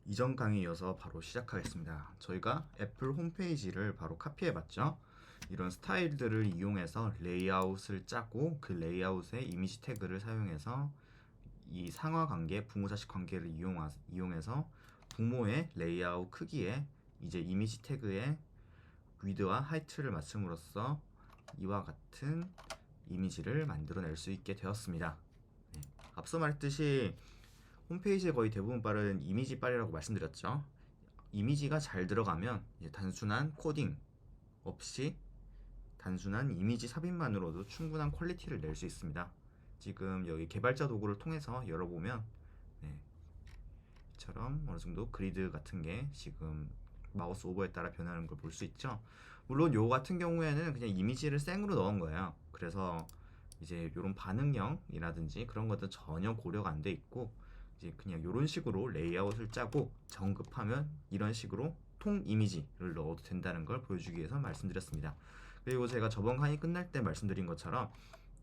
이전 강의 이어서 바로 시작하겠습니다. 저희가 애플 홈페이지를 바로 카피해 봤죠. 이런 스타일들을 이용해서 레이아웃을 짜고 그 레이아웃에 이미지 태그를 사용해서 이 상하 관계, 부모자식 관계를 이용해서 부모의 레이아웃 크기에 이제 이미지 태그의 위드와 하이트를 맞춤으로써 이와 같은 이미지를 만들어낼 수 있게 되었습니다. 네. 앞서 말했듯이 홈페이지의 거의 대부분 빨은 이미지 빨이라고 말씀드렸죠. 이미지가 잘 들어가면 이제 단순한 코딩 없이 단순한 이미지 삽입만으로도 충분한 퀄리티를 낼 수 있습니다. 지금 여기 개발자 도구를 통해서 열어보면 네, 이처럼 어느 정도 그리드 같은 게 지금 마우스 오버에 따라 변하는 걸 볼 수 있죠. 물론 요 같은 경우에는 그냥 이미지를 생으로 넣은 거예요. 그래서 이제 이런 반응형이라든지 그런 것들 전혀 고려가 안 돼 있고 이제 그냥 이런 식으로 레이아웃을 짜고 정급하면 이런 식으로 통 이미지를 넣어도 된다는 걸 보여주기 위해서 말씀드렸습니다. 그리고 제가 저번 강의 끝날 때 말씀드린 것처럼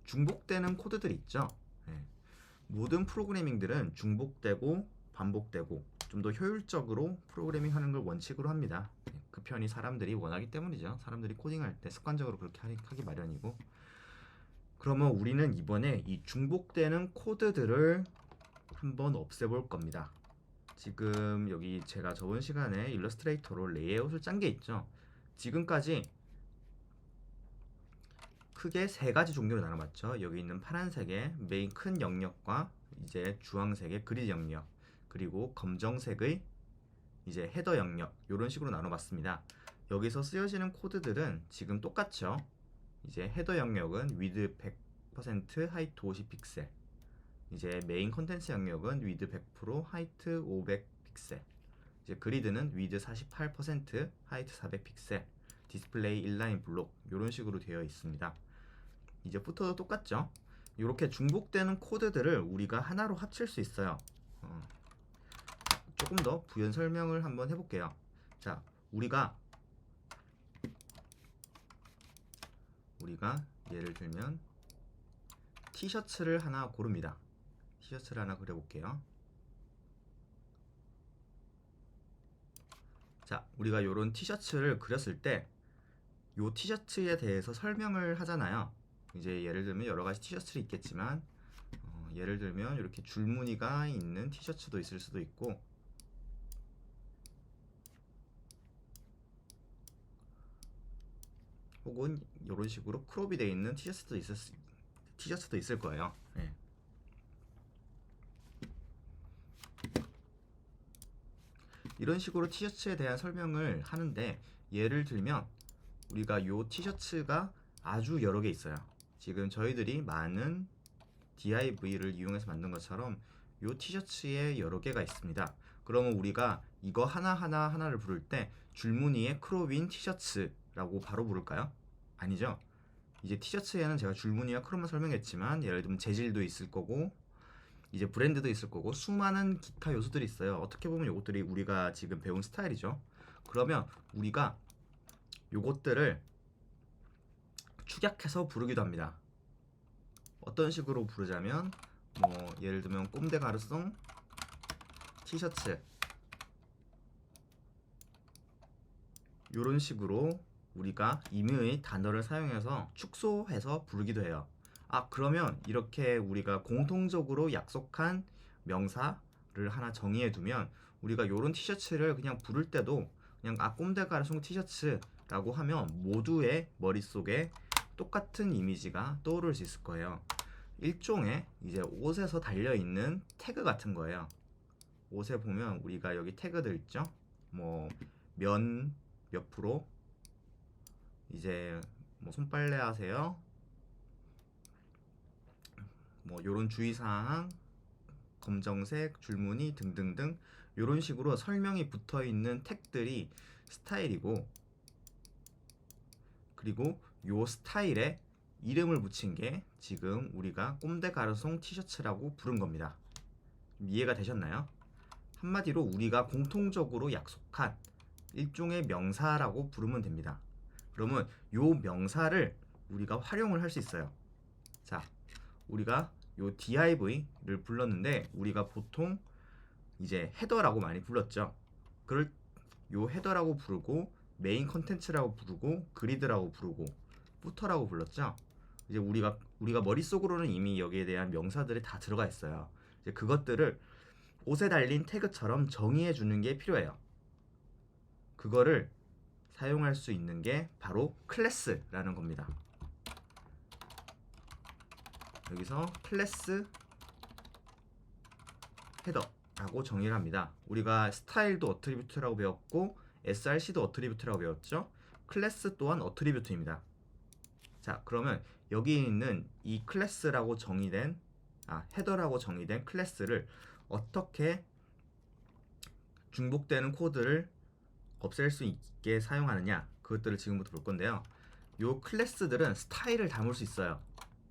중복되는 코드들 있죠. 네. 모든 프로그래밍들은 중복되고 반복되고 좀 더 효율적으로 프로그래밍 하는 걸 원칙으로 합니다. 그 편이 사람들이 원하기 때문이죠. 사람들이 코딩할 때 습관적으로 그렇게 하기 마련이고. 그러면 우리는 이번에 이 중복되는 코드들을 한번 없애볼 겁니다. 지금 여기 제가 저번 시간에 일러스트레이터로 레이아웃을 짠 게 있죠. 지금까지 크게 세 가지 종류로 나눠봤죠. 여기 있는 파란색의 메인 큰 영역과 이제 주황색의 그리드 영역, 그리고 검정색의 이제 헤더 영역, 이런 식으로 나눠봤습니다. 여기서 쓰여지는 코드들은 지금 똑같죠. 이제 헤더 영역은 width 100%, height 50픽셀. 이제 메인 컨텐츠 영역은 width 100%, height 500픽셀. 이제 그리드는 width 48%, height 400픽셀. 디스플레이 인라인 블록 이런 식으로 되어 있습니다. 이제 부터도 똑같죠. 이렇게 중복되는 코드들을 우리가 하나로 합칠 수 있어요. 조금 더 부연 설명을 한번 해볼게요. 자, 우리가 예를 들면 티셔츠를 하나 고릅니다. 티셔츠를 하나 그려볼게요. 자, 우리가 이런 티셔츠를 그렸을 때 이 티셔츠에 대해서 설명을 하잖아요. 이제 예를 들면 여러 가지 티셔츠를 있겠지만 예를 들면 이렇게 줄무늬가 있는 티셔츠도 있을 수도 있고 혹은 이런 식으로 크롭이 되어 있는 티셔츠도 있을 거예요. 네. 이런 식으로 티셔츠에 대한 설명을 하는데 예를 들면 우리가 이 티셔츠가 아주 여러 개 있어요. 지금 저희들이 많은 div를 이용해서 만든 것처럼 이 티셔츠에 여러 개가 있습니다. 그러면 우리가 이거 하나를 부를 때 줄무늬의 크롭인 티셔츠라고 바로 부를까요? 아니죠. 이제 티셔츠에는 제가 줄무늬와 크롭만 설명했지만 예를 들면 재질도 있을 거고 이제 브랜드도 있을 거고 수많은 기타 요소들이 있어요. 어떻게 보면 이것들이 우리가 지금 배운 스타일이죠. 그러면 우리가 요것들을 축약해서 부르기도 합니다. 어떤 식으로 부르자면 뭐 예를 들면 꼼데 가르송 티셔츠 이런 식으로 우리가 임의의 단어를 사용해서 축소해서 부르기도 해요. 아, 그러면 이렇게 우리가 공통적으로 약속한 명사를 하나 정의해 두면 우리가 요런 티셔츠를 그냥 부를 때도 그냥 꼼데 가르송 티셔츠라고 하면 모두의 머릿속에 똑같은 이미지가 떠오를 수 있을 거예요. 일종의 이제 옷에서 달려있는 태그 같은 거예요. 옷에 보면 우리가 여기 태그들 있죠? 뭐 면 몇 프로, 이제 뭐 손빨래 하세요, 뭐 요런 주의사항, 검정색, 줄무늬 등등등 요런 식으로 설명이 붙어있는 택들이 스타일이고, 그리고 요 스타일에 이름을 붙인 게 지금 우리가 꼼데 가르송 티셔츠라고 부른 겁니다. 이해가 되셨나요? 한마디로 우리가 공통적으로 약속한 일종의 명사라고 부르면 됩니다. 그러면 요 명사를 우리가 활용을 할 수 있어요. 자, 우리가 요 div를 불렀는데 우리가 보통 이제 헤더라고 많이 불렀죠. 그걸 요 헤더라고 부르고 메인 컨텐츠라고 부르고 그리드라고 부르고 부터라고 불렀죠. 이제 우리가 머릿속으로는 이미 여기에 대한 명사들이 다 들어가 있어요. 이제 그것들을 옷에 달린 태그처럼 정의해 주는 게 필요해요. 그거를 사용할 수 있는 게 바로 클래스라는 겁니다. 여기서 클래스 헤더라고 정의를 합니다. 우리가 스타일도 어트리뷰트라고 배웠고 src도 어트리뷰트라고 배웠죠. 클래스 또한 어트리뷰트입니다. 자, 그러면 여기 있는 이 클래스라고 정의된 헤더라고 정의된 클래스를 어떻게 중복되는 코드를 없앨 수 있게 사용하느냐, 그것들을 지금부터 볼 건데요. 요 클래스들은 스타일을 담을 수 있어요.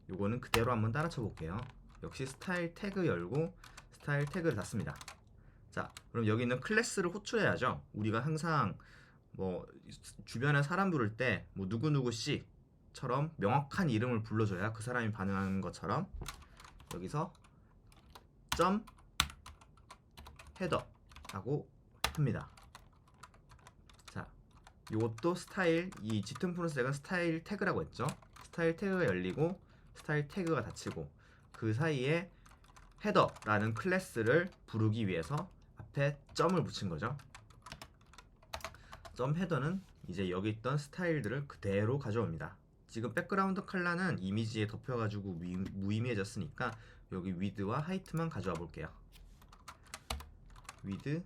요거는 그대로 한번 따라 쳐볼게요. 역시 스타일 태그 열고 스타일 태그를 닫습니다. 자, 그럼 여기 있는 클래스를 호출해야죠. 우리가 항상 뭐 주변에 사람 부를 때 뭐 누구누구 씨처럼 명확한 이름을 불러줘야 그 사람이 반응하는 것처럼 여기서 점 헤더라고 합니다. 자, 이것도 스타일, 이 짙은 푸른색은 스타일 태그라고 했죠. 스타일 태그가 열리고 스타일 태그가 닫히고 그 사이에 헤더라는 클래스를 부르기 위해서 앞에 점을 붙인 거죠. 점 헤더는 이제 여기 있던 스타일들을 그대로 가져옵니다. 지금 백그라운드 컬러는 이미지에 덮여가지고 무의미해졌으니까 여기 위드와 하이트만 가져와 볼게요. 위드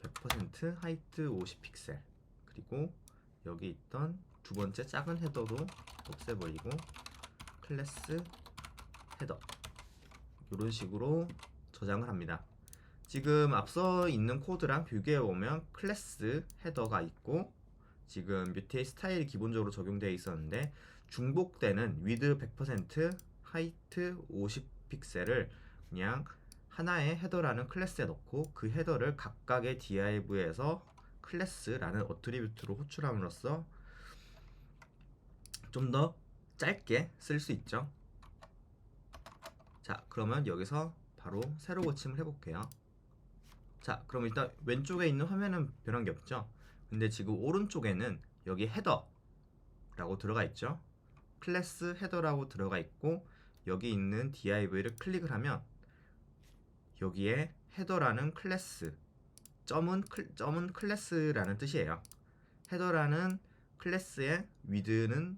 100%, 하이트 50픽셀. 그리고 여기 있던 두 번째 작은 헤더도 없애버리고 클래스 헤더 이런 식으로 저장을 합니다. 지금 앞서 있는 코드랑 비교해 보면 클래스 헤더가 있고 지금 뮤테이 스타일이 기본적으로 적용되어 있었는데 중복되는 위드 100%, 하이트 50픽셀을 그냥 하나의 헤더라는 클래스에 넣고 그 헤더를 각각의 div에서 클래스라는 어트리뷰트로 호출함으로써 좀 더 짧게 쓸 수 있죠. 자, 그러면 여기서 바로 새로 고침을 해볼게요. 자, 그럼 일단 왼쪽에 있는 화면은 변한 게 없죠. 근데 지금 오른쪽에는 여기 헤더라고 들어가 있죠. 클래스 헤더라고 들어가 있고 여기 있는 div를 클릭을 하면 여기에 헤더라는 클래스 점은 클래스라는 뜻이에요. 헤더라는 클래스의 위드는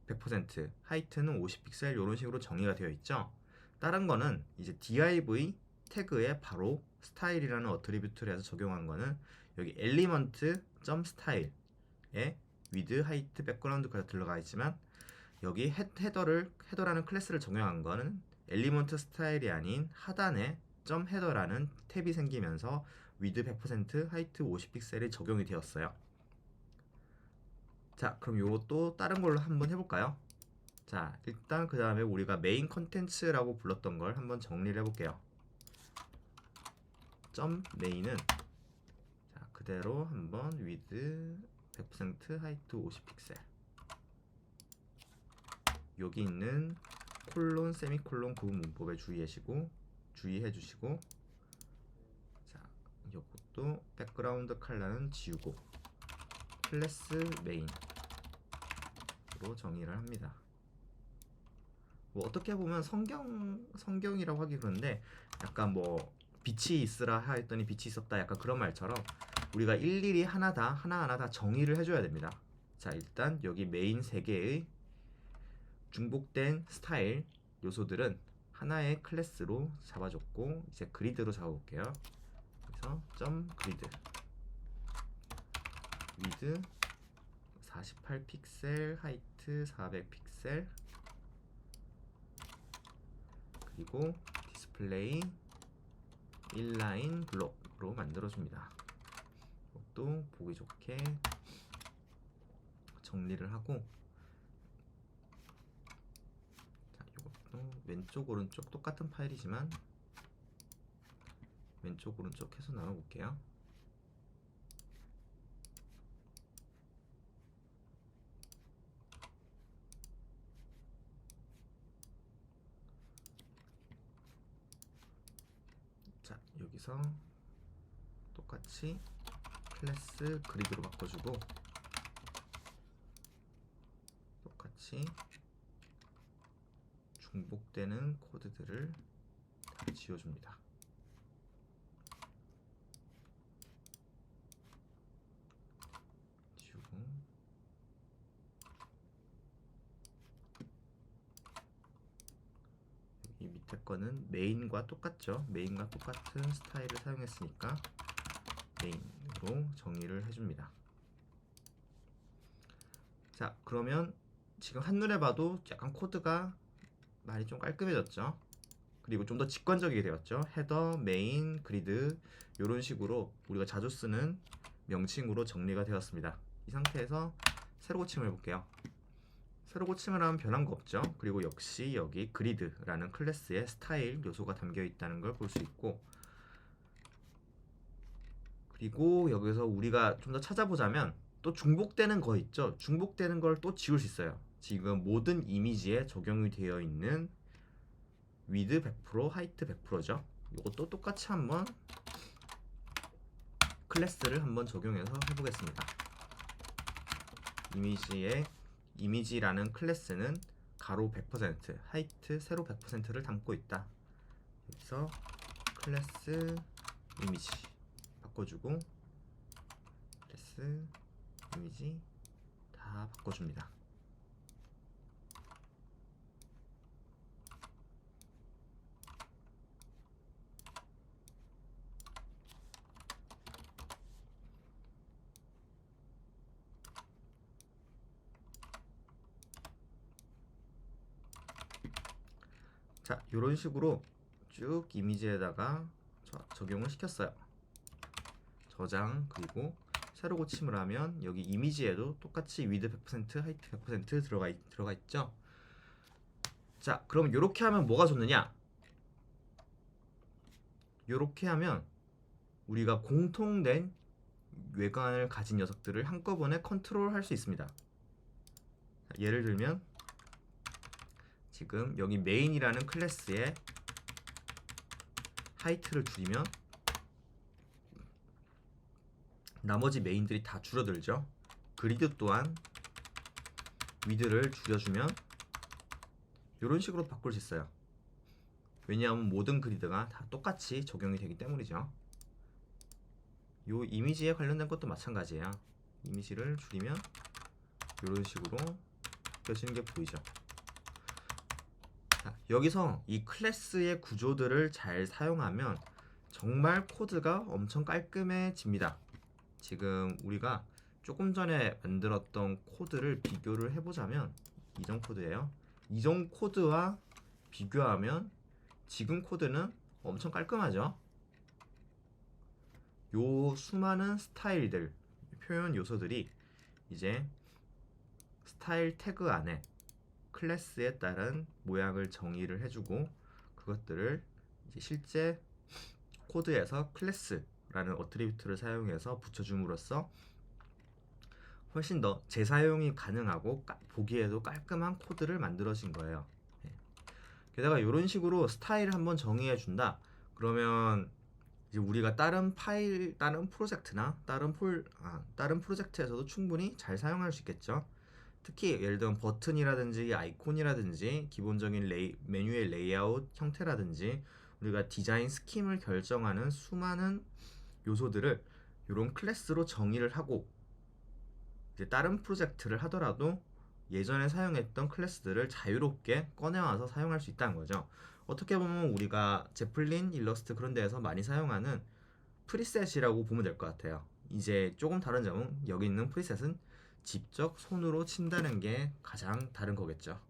100%, 하이트는 50픽셀 이런 식으로 정의가 되어 있죠. 다른 거는 이제 div 태그에 바로 스타일이라는 어트리뷰트를 해서 적용한 거는 여기 엘리먼트 점 스타일에 위드, 하이트, 백그라운드까지 들어가 있지만 여기 헤더라는 클래스를 적용한 거는 엘리먼트 스타일이 아닌 하단에 점 헤더라는 탭이 생기면서 위드 100%, 하이트 50픽셀이 적용이 되었어요. 자, 그럼 요것도 다른 걸로 한번 해볼까요? 자, 일단 그 다음에 우리가 메인 컨텐츠라고 불렀던 걸 한번 정리를 해볼게요. 점 메인은 자, 그대로 한번 위드 100%, 하이트 50픽셀 여기 있는 콜론, 세미콜론 그 문법에 주의해 주시고 자, 이것도 백그라운드 컬러는 지우고 클래스 메인으로 정의를 합니다. 뭐 어떻게 보면 성경이라고 하기 그런데 약간 뭐 빛이 있으라 하였더니 빛이 있었다 약간 그런 말처럼 우리가 일일이 하나하나 다 정의를 해줘야 됩니다. 자, 일단 여기 메인 3개의 중복된 스타일 요소들은 하나의 클래스로 잡아줬고 이제 그리드로 잡아볼게요. 그래서 점 그리드 위드 48픽셀, 하이트 400픽셀 그리고 디스플레이 인라인 블록으로 만들어줍니다. 이것도 보기 좋게 정리를 하고 자, 이것도 왼쪽 오른쪽 똑같은 파일이지만 왼쪽 오른쪽 해서 나눠볼게요. 자, 여기서 여기서 똑같이 클래스 그리드로 바꿔주고 똑같이 중복되는 코드들을 다 지워줍니다. 지우고 이 밑에 거는 메인과 똑같죠. 메인과 똑같은 스타일을 사용했으니까 메인으로 정의를 해줍니다. 자, 그러면 지금 한눈에 봐도 약간 코드가 많이 좀 깔끔해졌죠. 그리고 좀 더 직관적이게 되었죠. 헤더, 메인, 그리드 이런 식으로 우리가 자주 쓰는 명칭으로 정리가 되었습니다. 이 상태에서 새로 고침을 해볼게요. 새로 고침을 하면 변한 거 없죠. 그리고 역시 여기 그리드라는 클래스의 스타일 요소가 담겨 있다는 걸 볼 수 있고, 그리고 여기서 우리가 좀 더 찾아보자면 또 중복되는 거 있죠. 중복되는 걸 또 지울 수 있어요. 지금 모든 이미지에 적용이 되어 있는 위드 100%, 하이트 100%죠. 이것도 똑같이 한번 클래스를 한번 적용해서 해보겠습니다. 이미지라는 클래스는 가로 100%, 하이트 세로 100%를 담고 있다. 여기서 클래스 이미지 바꿔주고 클래스 이미지 다 바꿔줍니다. 자, 이런 식으로 쭉 이미지에다가 적용을 시켰어요. 저장, 그리고 새로 고침을 하면 여기 이미지에도 똑같이 위드 100%, 하이트 100% 들어가 있죠. 자, 그럼 이렇게 하면 뭐가 좋느냐? 이렇게 하면 우리가 공통된 외관을 가진 녀석들을 한꺼번에 컨트롤할 수 있습니다. 예를 들면 지금 여기 메인이라는 클래스에 하이트를 줄이면 나머지 메인들이 다 줄어들죠. 그리드 또한 위드를 줄여주면 이런 식으로 바꿀 수 있어요. 왜냐하면 모든 그리드가 다 똑같이 적용이 되기 때문이죠. 요 이미지에 관련된 것도 마찬가지예요. 이미지를 줄이면 이런 식으로 바뀌어지는 게 보이죠. 자, 여기서 이 클래스의 구조들을 잘 사용하면 정말 코드가 엄청 깔끔해집니다. 지금 우리가 조금 전에 만들었던 코드를 비교를 해보자면 이전 코드예요. 이전 코드와 비교하면 지금 코드는 엄청 깔끔하죠. 요 수많은 스타일들, 표현 요소들이 이제 스타일 태그 안에 클래스에 따른 모양을 정의를 해주고 그것들을 이제 실제 코드에서 클래스라는 어트리뷰트를 사용해서 붙여줌으로써 훨씬 더 재사용이 가능하고 보기에도 깔끔한 코드를 만들어진 거예요. 게다가 이런 식으로 스타일을 한번 정의해 준다. 그러면 이제 우리가 다른 파일, 다른 프로젝트나 다른 프로젝트에서도 충분히 잘 사용할 수 있겠죠. 특히 예를 들면 버튼이라든지 아이콘이라든지 기본적인 메뉴의 레이아웃 형태라든지 우리가 디자인 스킴을 결정하는 수많은 요소들을 이런 클래스로 정의를 하고 이제 다른 프로젝트를 하더라도 예전에 사용했던 클래스들을 자유롭게 꺼내와서 사용할 수 있다는 거죠. 어떻게 보면 우리가 제플린, 일러스트 그런 데에서 많이 사용하는 프리셋이라고 보면 될 것 같아요. 이제 조금 다른 점은 여기 있는 프리셋은 직접 손으로 친다는 게 가장 다른 거겠죠.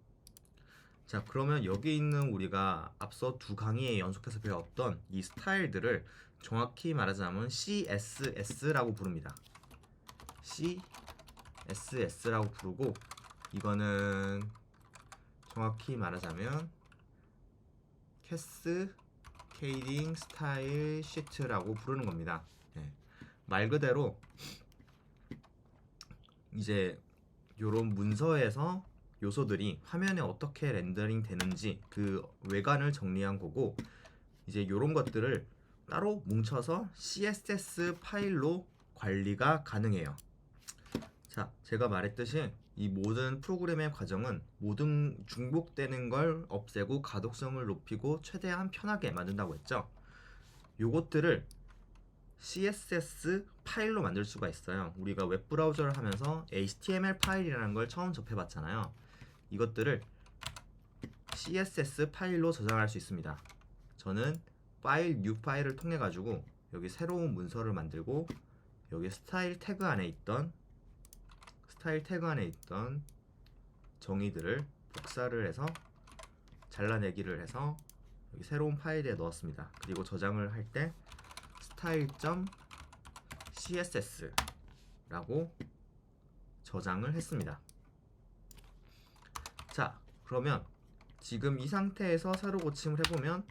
자, 그러면 여기 있는 우리가 앞서 두 강의에 연속해서 배웠던 이 스타일들을 정확히 말하자면 CSS라고 부릅니다. CSS라고 부르고 이거는 정확히 말하자면 캐스케이딩 스타일 시트라고 부르는 겁니다. 말 그대로 이제 요런 문서에서 요소들이 화면에 어떻게 렌더링 되는지 그 외관을 정리한 거고 이제 요런 것들을 따로 뭉쳐서 CSS 파일로 관리가 가능해요. 자, 제가 말했듯이 이 모든 프로그램의 과정은 모든 중복되는 걸 없애고 가독성을 높이고 최대한 편하게 만든다고 했죠. 요것들을 CSS 파일로 만들 수가 있어요. 우리가 웹브라우저를 하면서 HTML 파일이라는 걸 처음 접해봤잖아요. 이것들을 CSS 파일로 저장할 수 있습니다. 저는 파일 new 파일을 통해 가지고 여기 새로운 문서를 만들고 여기 스타일 태그 안에 있던 정의들을 복사를 해서 잘라내기를 해서 여기 새로운 파일에 넣었습니다. 그리고 저장을 할 때 style.css 라고 저장을 했습니다. 자, 그러면 지금 이 상태에서 새로 고침을 해보면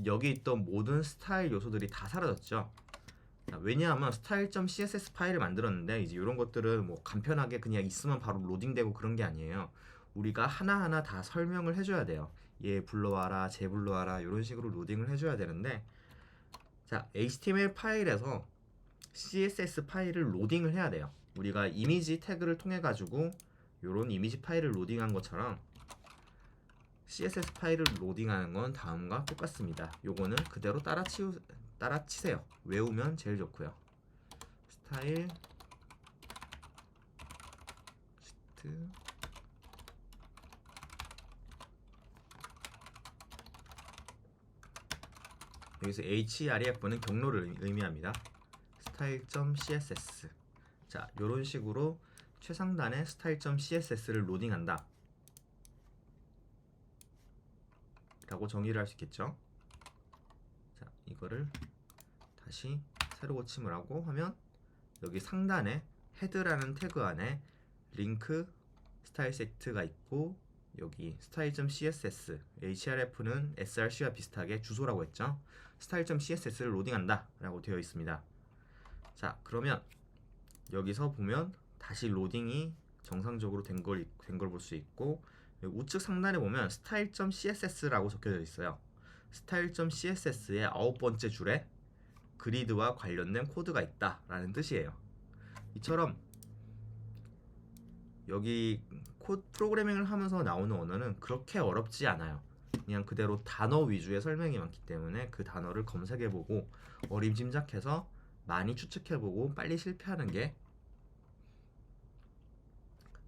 여기 있던 모든 스타일 요소들이 다 사라졌죠. 왜냐하면 style.css 파일을 만들었는데 이제 이런 것들은 뭐 간편하게 그냥 있으면 바로 로딩되고 그런 게 아니에요. 우리가 하나하나 다 설명을 해줘야 돼요. 얘 불러와라, 쟤 불러와라 이런 식으로 로딩을 해줘야 되는데, 자, HTML 파일에서 CSS 파일을 로딩을 해야 돼요. 우리가 이미지 태그를 통해 가지고 이런 이미지 파일을 로딩한 것처럼 CSS 파일을 로딩하는 건 다음과 똑같습니다. 요거는 그대로 따라치세요. 외우면 제일 좋고요. 스타일 시트 여기서 href는 경로를 의미합니다. style.css. 자, 요런 식으로 최상단에 style.css를 로딩한다 라고 정의를 할 수 있겠죠. 자, 이거를 다시 새로 고침을 하고 하면 여기 상단에 헤드라는 태그 안에 링크 스타일 세트가 있고 여기 style.css, href는 src와 비슷하게 주소라고 했죠. style.css를 로딩한다 라고 되어 있습니다. 자, 그러면 여기서 보면 다시 로딩이 정상적으로 된 걸 볼 수 있고, 우측 상단에 보면 style.css라고 적혀져 있어요. style.css의 9번째 줄에 그리드와 관련된 코드가 있다 라는 뜻이에요. 이처럼 여기 프로그래밍을 하면서 나오는 언어는 그렇게 어렵지 않아요. 그냥 그대로 단어 위주의 설명이 많기 때문에 그 단어를 검색해보고 어림짐작해서 많이 추측해보고 빨리 실패하는 게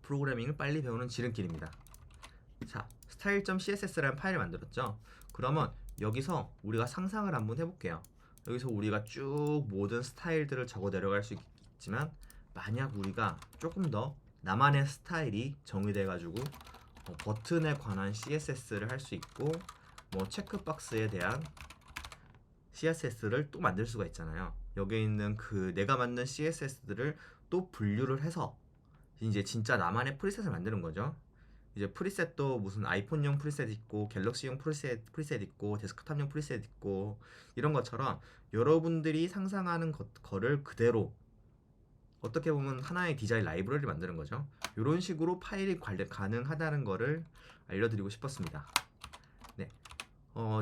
프로그래밍을 빨리 배우는 지름길입니다. 자, style.css라는 파일을 만들었죠. 그러면 여기서 우리가 상상을 한번 해볼게요. 여기서 우리가 쭉 모든 스타일들을 적어 내려갈 수 있지만, 만약 우리가 조금 더 나만의 스타일이 정의돼 가지고 버튼에 관한 CSS를 할 수 있고 뭐 체크박스에 대한 CSS를 또 만들 수가 있잖아요. 여기에 있는 그 내가 만든 CSS들을 또 분류를 해서 이제 진짜 나만의 프리셋을 만드는 거죠. 이제 프리셋도 무슨 아이폰용 프리셋 있고 갤럭시용 프리셋 있고 데스크탑용 프리셋 있고 이런 것처럼 여러분들이 상상하는 거를 그대로 어떻게 보면 하나의 디자인 라이브러리를 만드는 거죠. 이런 식으로 파일이 가능하다는 거를 알려드리고 싶었습니다. 네,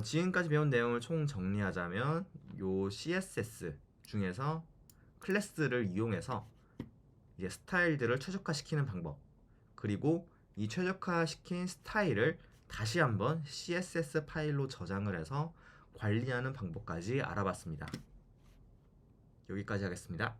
지금까지 배운 내용을 총 정리하자면 요 CSS 중에서 클래스를 이용해서 이제 스타일들을 최적화시키는 방법, 그리고 이 최적화시킨 스타일을 다시 한번 CSS 파일로 저장을 해서 관리하는 방법까지 알아봤습니다. 여기까지 하겠습니다.